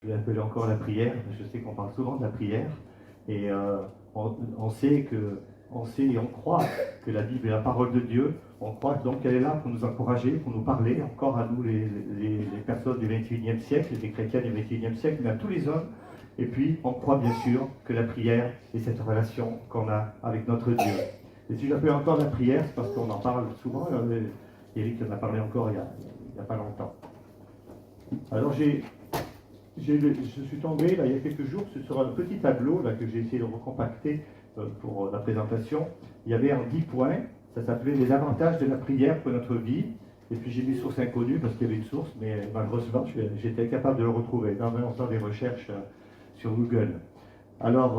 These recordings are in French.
Je vais appeler encore la prière. Je sais qu'on parle souvent de la prière. Et on sait et on croit que la Bible est la parole de Dieu. On croit donc qu'elle est là pour nous encourager, pour nous parler, encore à nous les personnes du XXIe siècle, les chrétiens du XXIe siècle, mais à tous les hommes. Et puis, on croit bien sûr que la prière est cette relation qu'on a avec notre Dieu. Et si j'appelle encore la prière, c'est parce qu'on en parle souvent. Eric en a parlé encore il n'y a pas longtemps. Alors je suis tombé là, il y a quelques jours sur un petit tableau là, que j'ai essayé de recompacter pour la présentation. Il y avait en 10 points, ça s'appelait les avantages de la prière pour notre vie. Et puis j'ai mis source inconnue parce qu'il y avait une source, mais malheureusement j'étais incapable de le retrouver dans des recherches sur Google. Alors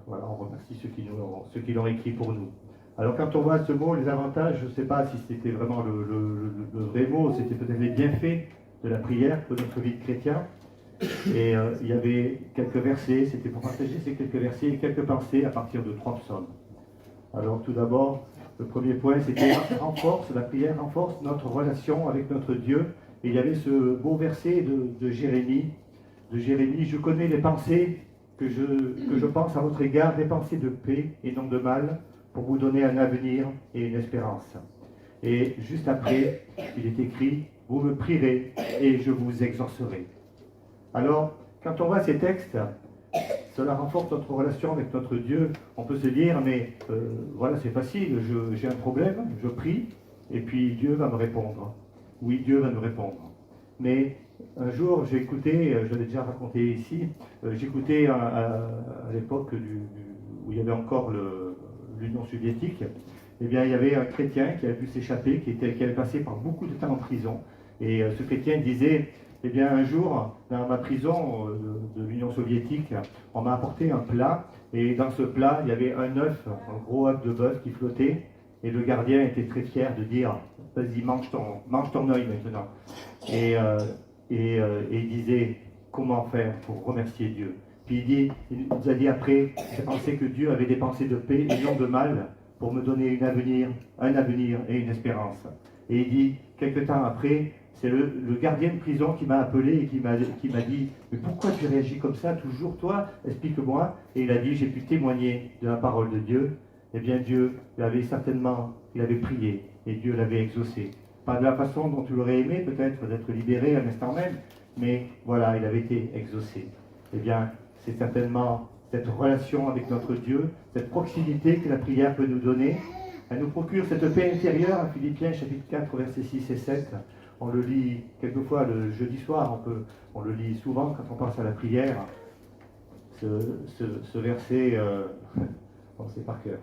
voilà, on remercie ceux qui l'ont écrit pour nous. Alors quand on voit ce mot, les avantages, je ne sais pas si c'était vraiment le vrai mot, c'était peut-être les bienfaits de la prière pour notre vie de chrétien. Et il y avait quelques versets, c'était pour partager ces quelques versets et quelques pensées à partir de 3 psaumes. Alors tout d'abord, le premier point, c'était la prière renforce notre relation avec notre Dieu. Et il y avait ce beau verset de Jérémie. Je connais les pensées que je pense à votre égard, des pensées de paix et non de mal, pour vous donner un avenir et une espérance. Et juste après, il est écrit, vous me prierez et je vous exaucerai. Alors, quand on voit ces textes, cela renforce notre relation avec notre Dieu. On peut se dire, mais voilà, c'est facile, j'ai un problème, je prie, et puis Dieu va me répondre. Oui, Dieu va nous répondre. Mais un jour, j'ai écouté, je l'ai déjà raconté ici, j'écoutais à l'époque où il y avait encore l'Union soviétique, eh bien, il y avait un chrétien qui avait pu s'échapper, qui avait passé par beaucoup de temps en prison. Et ce chrétien disait, eh bien, un jour, dans ma prison de l'Union soviétique, on m'a apporté un plat, et dans ce plat, il y avait un œuf, un gros œuf de bœuf qui flottait, et le gardien était très fier de dire, vas-y, mange ton œil maintenant. Et il disait, comment faire pour remercier Dieu. Puis il nous a dit après, j'ai pensé que Dieu avait des pensées de paix et non de mal, pour me donner un avenir et une espérance. Et il dit, quelque temps après, c'est le gardien de prison qui m'a appelé et qui m'a dit, mais pourquoi tu réagis comme ça toujours, toi? Explique-moi. Et il a dit, j'ai pu témoigner de la parole de Dieu. Eh bien, Dieu il avait prié et Dieu l'avait exaucé. Pas de la façon dont tu l'aurais aimé, peut-être, d'être libéré à l'instant même, mais voilà, il avait été exaucé. Eh bien, c'est certainement cette relation avec notre Dieu, cette proximité que la prière peut nous donner. Elle nous procure cette paix intérieure, à Philippiens chapitre 4, versets 6 et 7. On le lit quelquefois le jeudi soir, on le lit souvent quand on pense à la prière. Ce verset, on sait par cœur.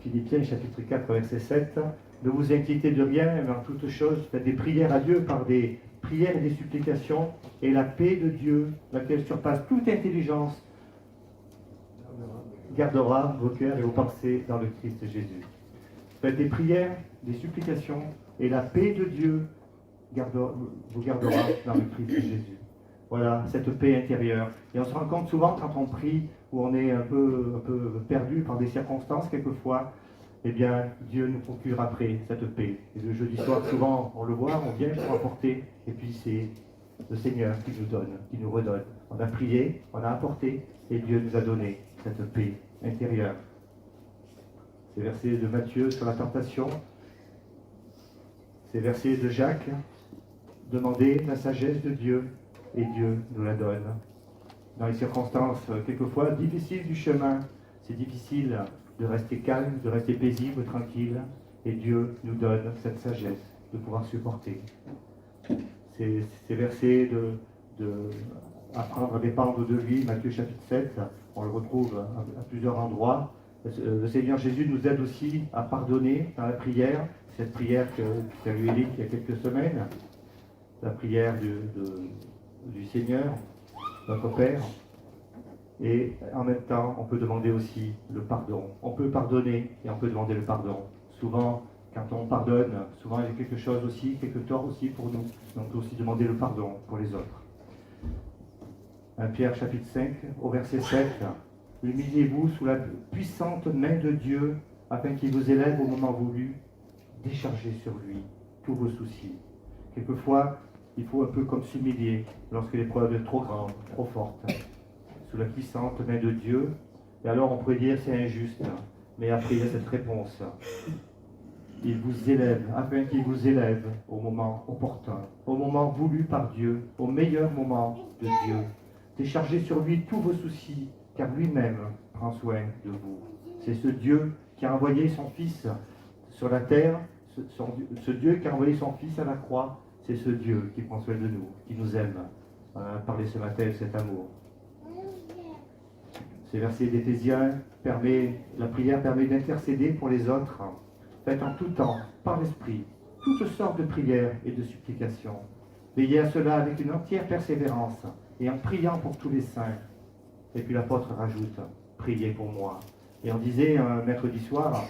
Philippiens chapitre 4, verset 7. Ne vous inquiétez de rien, mais en toutes choses, faites des prières à Dieu par des prières et des supplications, et la paix de Dieu, laquelle surpasse toute intelligence, gardera vos cœurs et vos pensées dans le Christ Jésus. Faites des prières, des supplications, et la paix de Dieu vous gardera dans le Christ Jésus. Voilà, cette paix intérieure. Et on se rend compte souvent quand on prie, où on est un peu perdu par des circonstances quelquefois, eh bien, Dieu nous procure après cette paix. Et le jeudi soir, souvent, on le voit, on vient pour apporter, et puis c'est le Seigneur qui nous donne, qui nous redonne. On a prié, on a apporté, et Dieu nous a donné cette paix intérieure. Ces versets de Matthieu sur la tentation, ces versets de Jacques, demandez la sagesse de Dieu, et Dieu nous la donne. Dans les circonstances, quelquefois, difficiles du chemin, c'est difficile de rester calme, de rester paisible, tranquille, et Dieu nous donne cette sagesse de pouvoir supporter. Ces versets apprendre à dépendre de lui, Matthieu chapitre 7, on le retrouve à plusieurs endroits. Le Seigneur Jésus nous aide aussi à pardonner dans la prière, cette prière qu'a lu Eric il y a quelques semaines, la prière du Seigneur, notre Père. Et en même temps, on peut demander aussi le pardon. On peut pardonner et on peut demander le pardon. Souvent, quand on pardonne, souvent il y a quelque chose aussi, quelques torts aussi pour nous. Donc on peut aussi demander le pardon pour les autres. 1 Pierre chapitre 5, au verset 7. Humiliez-vous sous la puissante main de Dieu, afin qu'il vous élève au moment voulu. Déchargez sur lui tous vos soucis. Quelquefois, il faut un peu comme s'humilier lorsque l'épreuve est trop grande, trop forte, sous la puissante main de Dieu. Et alors on pourrait dire c'est injuste, mais après il y a cette réponse. Il vous élève, afin qu'il vous élève au moment opportun, au moment voulu par Dieu, au meilleur moment de Dieu. Déchargez sur lui tous vos soucis, car lui-même prend soin de vous. C'est ce Dieu qui a envoyé son Fils sur la terre, ce Dieu qui a envoyé son Fils à la croix, c'est ce Dieu qui prend soin de nous, qui nous aime. On a parlé ce matin de cet amour. Ces versets d'Éphésiens la prière permet d'intercéder pour les autres. Faites en tout temps, par l'Esprit, toutes sortes de prières et de supplications. Veillez à cela avec une entière persévérance et en priant pour tous les saints. Et puis l'apôtre rajoute, priez pour moi. Et on disait un mercredi soir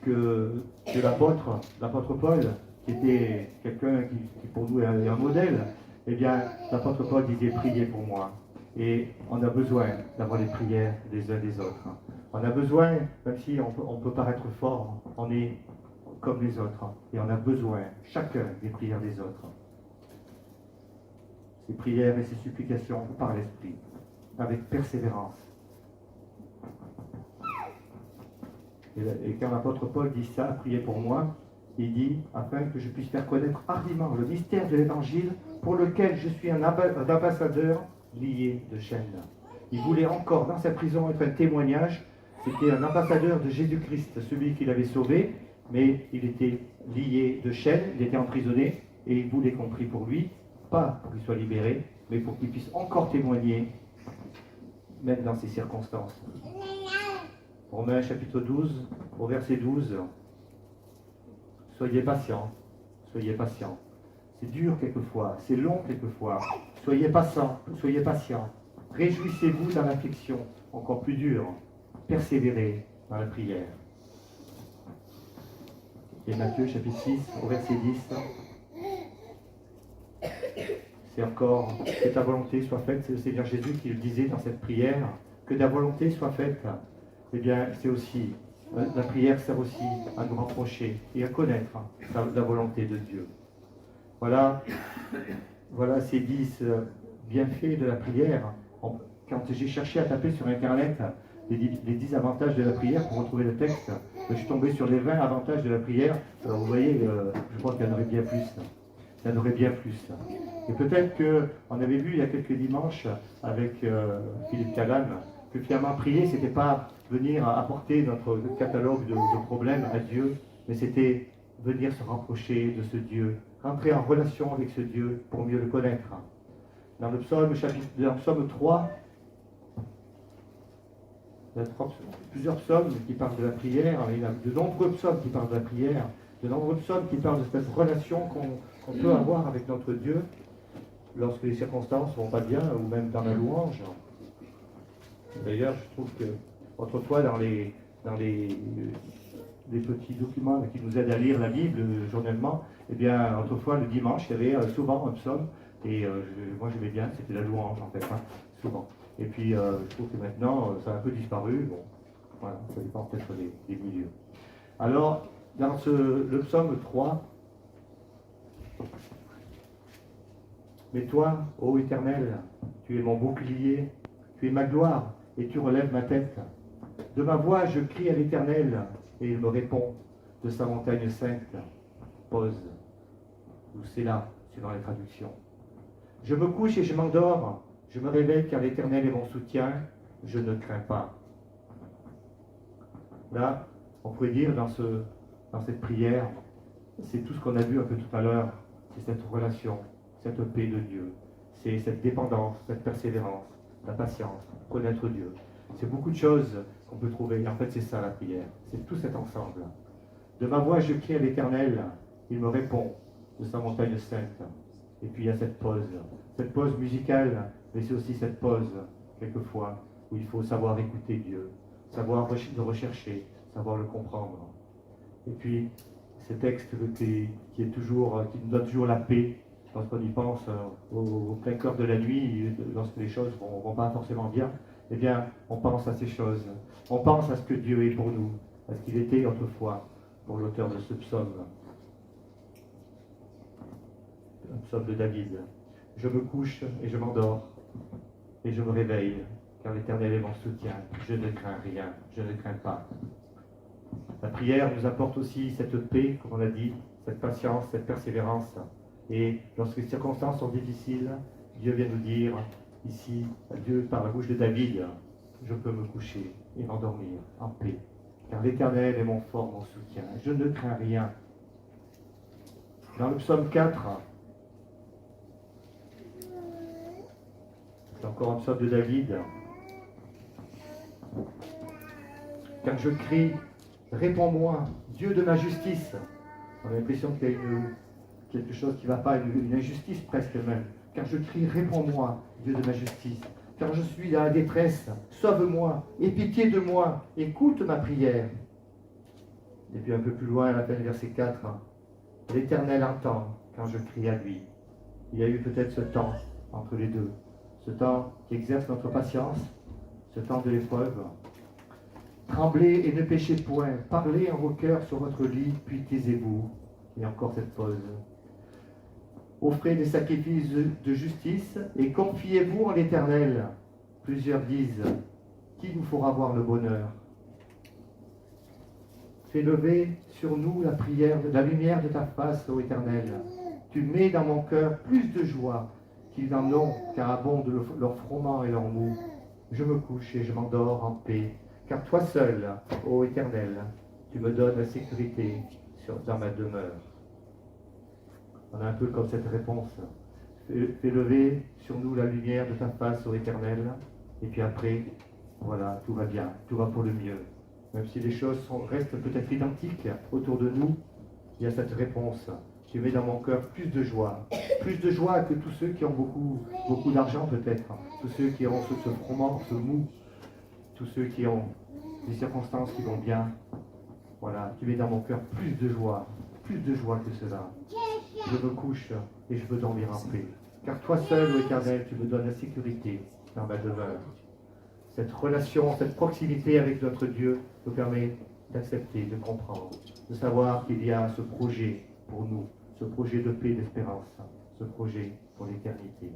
que l'apôtre Paul, qui était quelqu'un qui pour nous est un modèle, eh bien l'apôtre Paul disait, priez pour moi. Et on a besoin d'avoir les prières des uns des autres. On a besoin, même si on peut paraître fort, on est comme les autres. Et on a besoin, chacun, des prières des autres. Ces prières et ces supplications par l'Esprit, avec persévérance. Et quand l'apôtre Paul dit ça, priez pour moi, il dit, afin que je puisse faire connaître hardiment le mystère de l'Évangile, pour lequel je suis un ambassadeur lié de chaîne. Il voulait encore, dans sa prison, être un témoignage. C'était un ambassadeur de Jésus-Christ, celui qui l'avait sauvé, mais il était lié de chaîne, il était emprisonné, et il voulait qu'on prie pour lui, pas pour qu'il soit libéré, mais pour qu'il puisse encore témoigner, même dans ces circonstances. Romains chapitre 12, au verset 12, soyez patients, soyez patients. C'est dur quelquefois, c'est long quelquefois. Soyez patients, réjouissez-vous dans l'affliction, encore plus dur. Persévérez dans la prière. Et Matthieu chapitre 6, au verset 10, c'est encore que ta volonté soit faite. C'est le Seigneur Jésus qui le disait dans cette prière, que ta volonté soit faite. Eh bien, c'est aussi, la prière sert aussi à nous rapprocher et à connaître la volonté de Dieu. Voilà ces 10 bienfaits de la prière. Quand j'ai cherché à taper sur Internet les 10 avantages de la prière pour retrouver le texte, je suis tombé sur les 20 avantages de la prière. Alors vous voyez, je crois qu'il y en aurait bien plus. Il y en aurait bien plus. Et peut-être qu'on avait vu il y a quelques dimanches avec Philippe Calam que finalement prier, c'était pas venir apporter notre catalogue de problèmes à Dieu, mais c'était venir se rapprocher de ce Dieu, rentrer en relation avec ce Dieu pour mieux le connaître. Dans le psaume 3, il y a plusieurs psaumes qui parlent de la prière, il y a de nombreux psaumes qui parlent de la prière, de nombreux psaumes qui parlent de cette relation qu'on peut avoir avec notre Dieu lorsque les circonstances ne vont pas bien, ou même dans la louange. D'ailleurs, je trouve que autrefois, dans les petits documents qui nous aident à lire la Bible journellement, eh bien, autrefois, le dimanche, il y avait souvent un psaume, et moi j'aimais bien, c'était la louange en fait, souvent. Et puis, je trouve que maintenant, ça a un peu disparu, bon, voilà, ça dépend peut-être des milieux. Alors, dans le psaume 3, mais toi, ô Éternel, tu es mon bouclier, tu es ma gloire, et tu relèves ma tête. De ma voix, je crie à l'Éternel, et il me répond de sa montagne sainte. Pause. Ou c'est là, c'est dans les traductions. Je me couche et je m'endors. Je me réveille car l'Éternel est mon soutien. Je ne crains pas. Là, on pourrait dire dans cette prière, c'est tout ce qu'on a vu un peu tout à l'heure. C'est cette relation, cette paix de Dieu. C'est cette dépendance, cette persévérance, la patience, connaître Dieu. C'est beaucoup de choses qu'on peut trouver. Et en fait, c'est ça la prière. C'est tout cet ensemble. De ma voix, je crie à l'Éternel. Il me répond de sa montagne sainte. Et puis il y a cette pause musicale, mais c'est aussi cette pause, quelquefois, où il faut savoir écouter Dieu, savoir le rechercher, savoir le comprendre. Et puis, ce texte qui nous donne toujours la paix, lorsqu'on y pense au plein cœur de la nuit, lorsque les choses ne vont pas forcément bien, eh bien, on pense à ces choses. On pense à ce que Dieu est pour nous, à ce qu'il était autrefois pour l'auteur de ce psaume. psaume de David. Je me couche et je m'endors, et je me réveille, car l'Éternel est mon soutien. Je ne crains rien, je ne crains pas. La prière nous apporte aussi cette paix, comme on l'a dit, cette patience, cette persévérance. Et lorsque les circonstances sont difficiles, Dieu vient nous dire, ici, Dieu par la bouche de David, je peux me coucher et m'endormir en paix, car l'Éternel est mon fort, mon soutien. Je ne crains rien. Dans le psaume 4, c'est encore un psaume de David. Quand je crie, réponds-moi, Dieu de ma justice. On a l'impression qu'il y a quelque chose qui ne va pas, une injustice presque même. Quand je crie, réponds-moi, Dieu de ma justice. Quand je suis dans la détresse, sauve-moi, aie pitié de moi, écoute ma prière. Et puis un peu plus loin, à la fin du verset 4, l'Éternel entend quand je crie à lui. Il y a eu peut-être ce temps entre les deux, ce temps qui exerce notre patience, ce temps de l'épreuve. Tremblez et ne péchez point, parlez en vos cœurs sur votre lit, puis taisez-vous. Et encore cette pause. Offrez des sacrifices de justice et confiez-vous en l'Éternel. Plusieurs disent, qui nous fera voir le bonheur? Fais lever sur nous la prière, la lumière de ta face, ô Éternel. Tu mets dans mon cœur plus de joie qu'ils en ont, car abondent leur froment et leur mou. Je me couche et je m'endors en paix, car toi seul, ô Éternel, tu me donnes la sécurité dans ma demeure. On a un peu comme cette réponse. Fais lever sur nous la lumière de ta face, ô Éternel, et puis après, voilà, tout va bien, tout va pour le mieux. Même si les choses restent peut-être identiques autour de nous, il y a cette réponse. Tu mets dans mon cœur plus de joie que tous ceux qui ont beaucoup d'argent peut-être, tous ceux qui ont ce froment, ce mou, tous ceux qui ont des circonstances qui vont bien. Voilà, tu mets dans mon cœur plus de joie que cela. Je me couche et je veux dormir en paix. Car toi seul, ô Éternel, tu me donnes la sécurité dans ma demeure. Cette relation, cette proximité avec notre Dieu nous permet d'accepter, de comprendre, de savoir qu'il y a ce projet pour nous, ce projet de paix, d'espérance, ce projet pour l'éternité.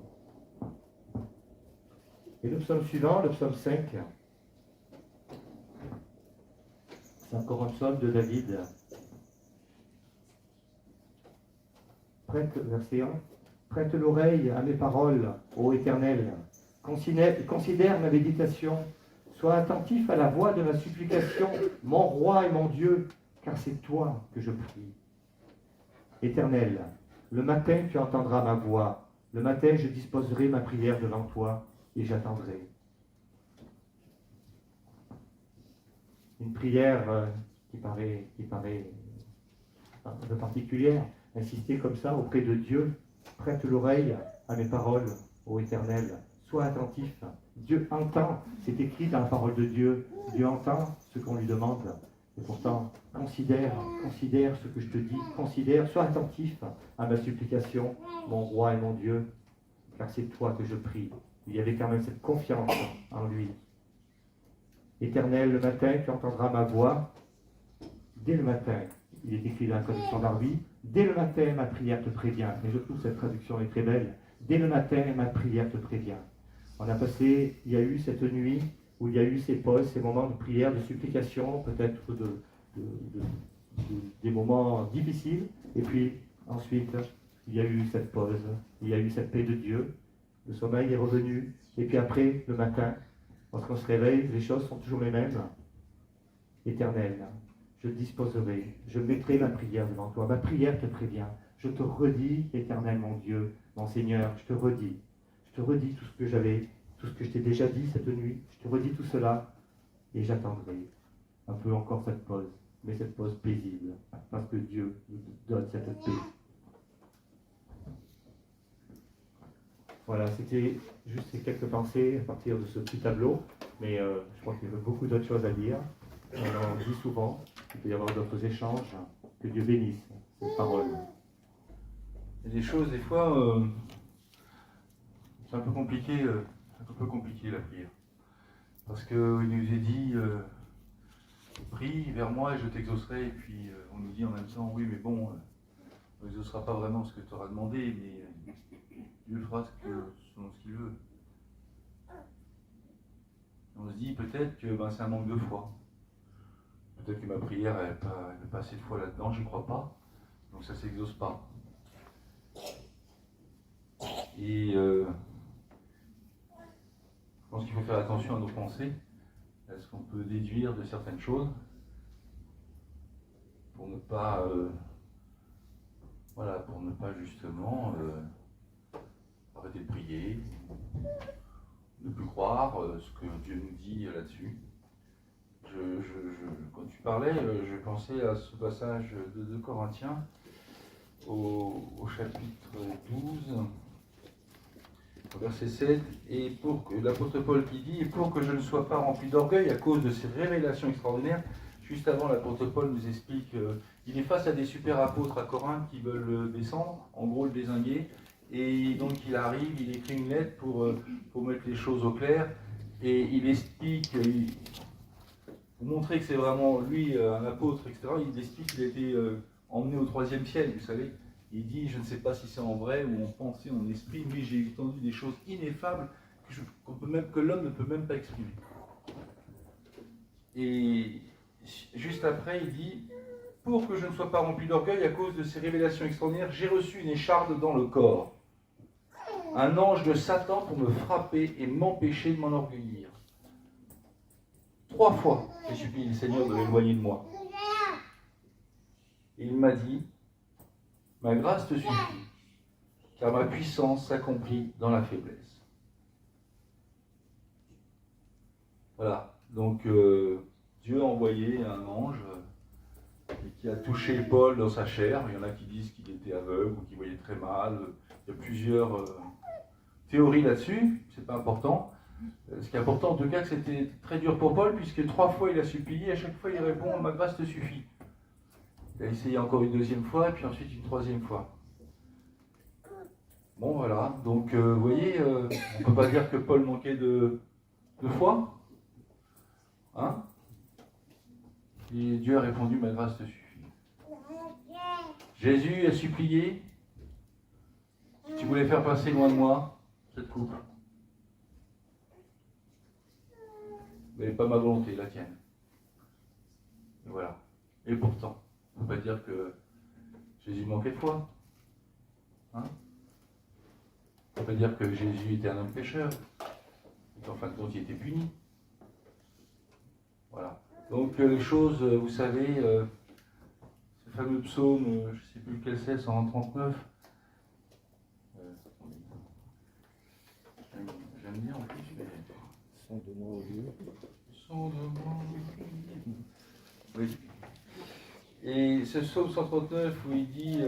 Et le psaume suivant, le psaume 5, c'est encore un psaume de David. Verset 1. Prête l'oreille à mes paroles, ô Éternel. Considère ma méditation. Sois attentif à la voix de ma supplication, mon roi et mon Dieu, car c'est toi que je prie. Éternel, le matin tu entendras ma voix. Le matin je disposerai ma prière devant toi et j'attendrai. Une prière qui paraît un peu particulière, insister comme ça auprès de Dieu. Prête l'oreille à mes paroles, ô Éternel. Sois attentif. Dieu entend, c'est écrit dans la parole de Dieu. Dieu entend ce qu'on lui demande. Et pourtant, considère ce que je te dis. Considère, sois attentif à ma supplication, mon roi et mon Dieu, car c'est toi que je prie. Il y avait quand même cette confiance en lui. Éternel, le matin, tu entendras ma voix. Dès le matin, il est écrit dans la traduction d'Arby, dès le matin, ma prière te prévient. Et je trouve que cette traduction est très belle. Dès le matin, ma prière te prévient. Il y a eu cette nuit où il y a eu ces pauses, ces moments de prière, de supplication, peut-être des moments difficiles. Et puis, ensuite, il y a eu cette pause, il y a eu cette paix de Dieu. Le sommeil est revenu. Et puis après, le matin, lorsqu'on se réveille, les choses sont toujours les mêmes. Éternel, je disposerai, je mettrai ma prière devant toi. Ma prière te prévient. Je te redis, Éternel, mon Dieu, mon Seigneur, je te redis tout ce que je t'ai déjà dit cette nuit. Je te redis tout cela et j'attendrai un peu encore cette pause, mais cette pause paisible, parce que Dieu nous donne cette paix. Voilà, c'était juste ces quelques pensées à partir de ce petit tableau, mais je crois qu'il y a beaucoup d'autres choses à dire. On en dit souvent, il peut y avoir d'autres échanges. Que Dieu bénisse cette parole. Il y a des choses, des fois, c'est un peu compliqué la prière. Parce qu'il nous est dit, prie vers moi et je t'exaucerai. Et puis on nous dit en même temps, oui, mais bon, on n'exaucera pas vraiment ce que tu auras demandé, mais Dieu fera selon ce qu'il veut. On se dit peut-être que c'est un manque de foi. Peut-être que ma prière, elle n'est pas assez de foi là-dedans, je ne crois pas. Donc ça ne s'exauce pas. Et je pense qu'il faut faire attention à nos pensées, à ce qu'on peut déduire de certaines choses, pour ne pas, pour ne pas justement arrêter de prier, ne plus croire ce que Dieu nous dit là-dessus. Quand tu parlais, je pensais à ce passage de 2 Corinthiens au chapitre 12, verset 7, et pour que l'apôtre Paul qui dit, et pour que je ne sois pas rempli d'orgueil à cause de ces révélations extraordinaires. Juste avant, l'apôtre Paul nous explique qu'il est face à des super apôtres à Corinthe qui veulent le descendre, en gros le dézinguer, et donc il arrive, il écrit une lettre pour mettre les choses au clair, et il explique, pour montrer que c'est vraiment lui un apôtre, etc., il explique qu'il a été emmené au 3e ciel, vous savez. Il dit, je ne sais pas si c'est en vrai ou en pensée, en esprit, mais j'ai entendu des choses ineffables que l'homme ne peut même pas exprimer. Et juste après, il dit, pour que je ne sois pas rempli d'orgueil à cause de ces révélations extraordinaires, j'ai reçu une écharde dans le corps, un ange de Satan pour me frapper et m'empêcher de m'enorgueillir. 3 fois, j'ai supplié le Seigneur de l'éloigner de moi. Et il m'a dit, ma grâce te suffit, car ma puissance s'accomplit dans la faiblesse. Voilà, donc Dieu a envoyé un ange qui a touché Paul dans sa chair. Il y en a qui disent qu'il était aveugle ou qu'il voyait très mal. Il y a plusieurs théories là-dessus, c'est pas important. Ce qui est important en tout cas, que c'était très dur pour Paul, puisque 3 fois il a supplié, à chaque fois il répond, ma grâce te suffit. Il a essayé encore une 2e fois, et puis ensuite une 3e fois. Bon voilà, donc vous voyez, on ne peut pas dire que Paul manquait de foi. Hein? Et Dieu a répondu, ma grâce te suffit. Jésus a supplié, si tu voulais faire passer loin de moi cette coupe, mais pas ma volonté, la tienne. Et voilà. Et pourtant, on ne peut pas dire que Jésus manquait de foi. Hein? On ne peut pas dire que Jésus était un homme pécheur, et qu'en fin de compte, il était puni. Voilà. Donc les choses, vous savez, ce fameux psaume, je ne sais plus lequel c'est, 139. J'aime bien en plus, mais... Sans de moi au lieu. Sans de moi. Oui. Et ce psaume 139 où il dit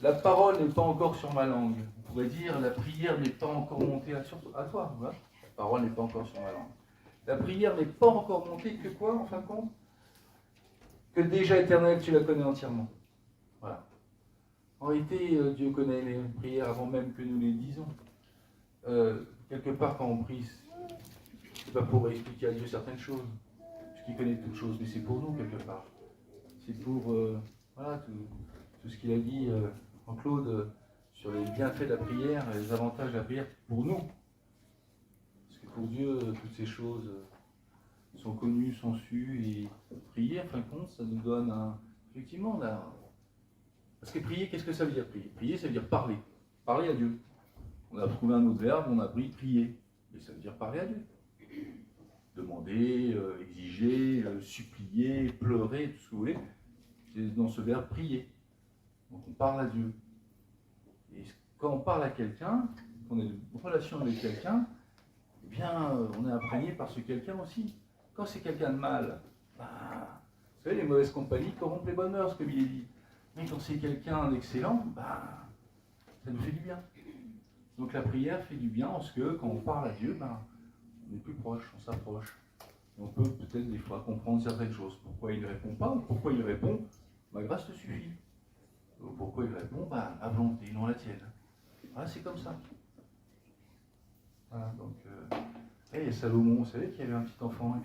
la parole n'est pas encore sur ma langue. On pourrait dire la prière n'est pas encore montée à toi. Voilà. La parole n'est pas encore sur ma langue. La prière n'est pas encore montée que quoi, en fin de compte? Que déjà éternelle, tu la connais entièrement. Voilà. En réalité, Dieu connaît les prières avant même que nous les disons. Quelque part, quand on prie, c'est pas pour expliquer à Dieu certaines choses, puisqu'il connaît toutes choses, mais c'est pour nous, quelque part. C'est pour voilà, tout ce qu'il a dit en Claude sur les bienfaits de la prière, les avantages de la prière pour nous. Parce que pour Dieu, toutes ces choses sont connues, sont sues, et prier, en fin de compte, ça nous donne un... Effectivement, on a... Parce que prier, qu'est-ce que ça veut dire prier? Prier, ça veut dire parler. Parler à Dieu. On a trouvé un autre verbe, on a pris prier. Et ça veut dire parler à Dieu. Demander, exiger, supplier, pleurer, tout ce que vous voulez. C'est dans ce verbe prier. Donc on parle à Dieu. Et quand on parle à quelqu'un, qu'on a une relation avec quelqu'un, eh bien, on est imprégné par ce quelqu'un aussi. Quand c'est quelqu'un de mal, vous savez, les mauvaises compagnies corrompent les bonnes mœurs, comme il est dit. Mais quand c'est quelqu'un d'excellent, ça nous fait du bien. Donc la prière fait du bien en ce que, quand on parle à Dieu, on est plus proche, on s'approche. Et on peut peut-être des fois comprendre certaines choses. Pourquoi il ne répond pas, ou pourquoi il répond, ma grâce te suffit. Ou pourquoi il répond, ma volonté, non la tienne. Voilà, c'est comme ça. Voilà, donc... et Salomon, vous savez qu'il y avait un petit enfant,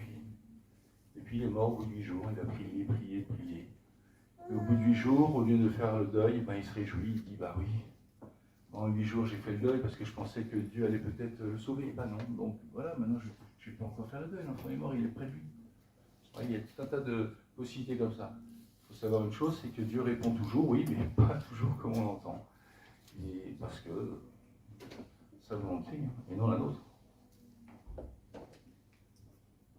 et puis il est mort au bout de 8 jours, il a prié, prié, prié. Et au bout de 8 jours, au lieu de faire le deuil, il se réjouit, il dit, oui, Pendant 8 jours, j'ai fait le deuil parce que je pensais que Dieu allait peut-être le sauver. Ben non, donc voilà, maintenant je ne vais pas encore faire le deuil. L'enfant est mort, il est près de lui. Ouais, il y a tout un tas de possibilités comme ça. Il faut savoir une chose, c'est que Dieu répond toujours, oui, mais pas toujours comme on l'entend. Et parce que sa volonté, et non la nôtre.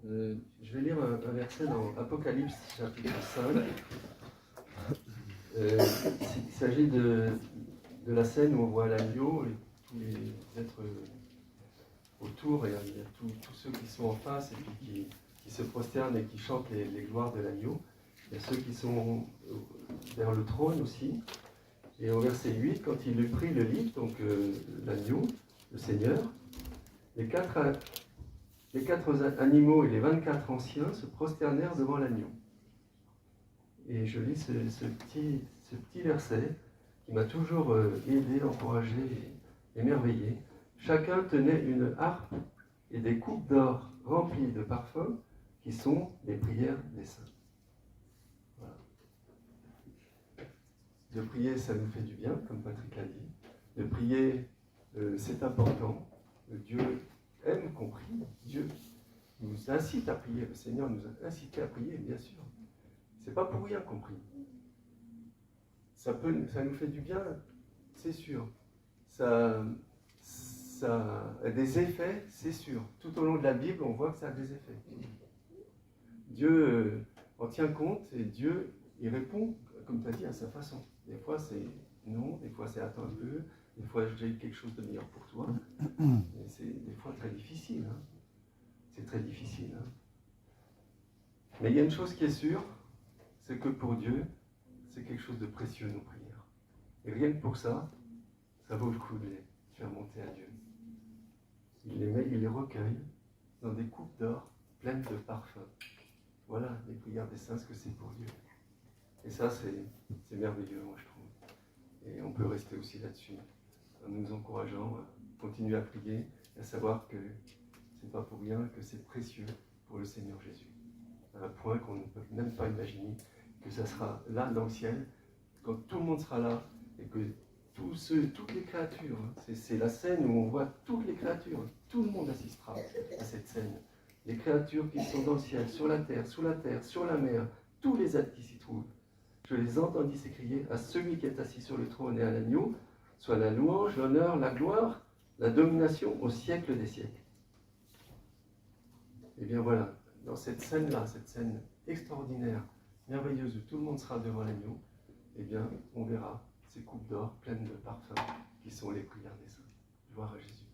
Je vais lire un verset dans Apocalypse chapitre 5. Il s'agit de la scène où on voit l'agneau et tous les êtres autour, et il y a tous ceux qui sont en face et puis qui se prosternent et qui chantent les gloires de l'agneau. Il y a ceux qui sont vers le trône aussi. Et au verset 8, quand il eut pris le livre, donc l'agneau, le Seigneur, les quatre animaux et les 24 anciens se prosternèrent devant l'agneau. Et je lis ce petit verset qui m'a toujours aidé, encouragé et émerveillé. Chacun tenait une harpe et des coupes d'or remplies de parfums qui sont les prières des saints. Voilà. De prier, ça nous fait du bien, comme Patrick l'a dit. De prier, c'est important. Dieu aime qu'on prie. Dieu nous incite à prier. Le Seigneur nous a incité à prier, bien sûr. C'est pas pour rien qu'on prie. Ça nous fait du bien, c'est sûr. Ça a des effets, c'est sûr. Tout au long de la Bible, on voit que ça a des effets. Dieu en tient compte et Dieu, il répond, comme tu as dit, à sa façon. Des fois, c'est non, des fois, c'est attends un peu, des fois, j'ai quelque chose de meilleur pour toi. Et c'est des fois très difficile. Hein. C'est très difficile. Hein. Mais il y a une chose qui est sûre, c'est que pour Dieu, c'est quelque chose de précieux, nos prières. Et rien que pour ça, ça vaut le coup de les faire monter à Dieu. Il les recueille dans des coupes d'or pleines de parfums. Voilà les prières des saints, ce que c'est pour Dieu. Et ça, c'est merveilleux, moi, je trouve. Et on peut rester aussi là-dessus, en nous encourageant à continuer à prier, et à savoir que c'est pas pour rien, que c'est précieux pour le Seigneur Jésus. À un point qu'on ne peut même pas imaginer que ça sera là dans le ciel, quand tout le monde sera là, et que toutes les créatures, c'est la scène où on voit toutes les créatures, tout le monde assistera à cette scène. Les créatures qui sont dans le ciel, sur la terre, sous la terre, sur la mer, tous les êtres qui s'y trouvent. Je les entendis s'écrier à celui qui est assis sur le trône et à l'agneau, soit la louange, l'honneur, la gloire, la domination au siècle des siècles. Et bien voilà, dans cette scène-là, cette scène extraordinaire, merveilleuse, où tout le monde sera devant l'agneau, eh bien, on verra ces coupes d'or pleines de parfums qui sont les prières des saints. Gloire à Jésus.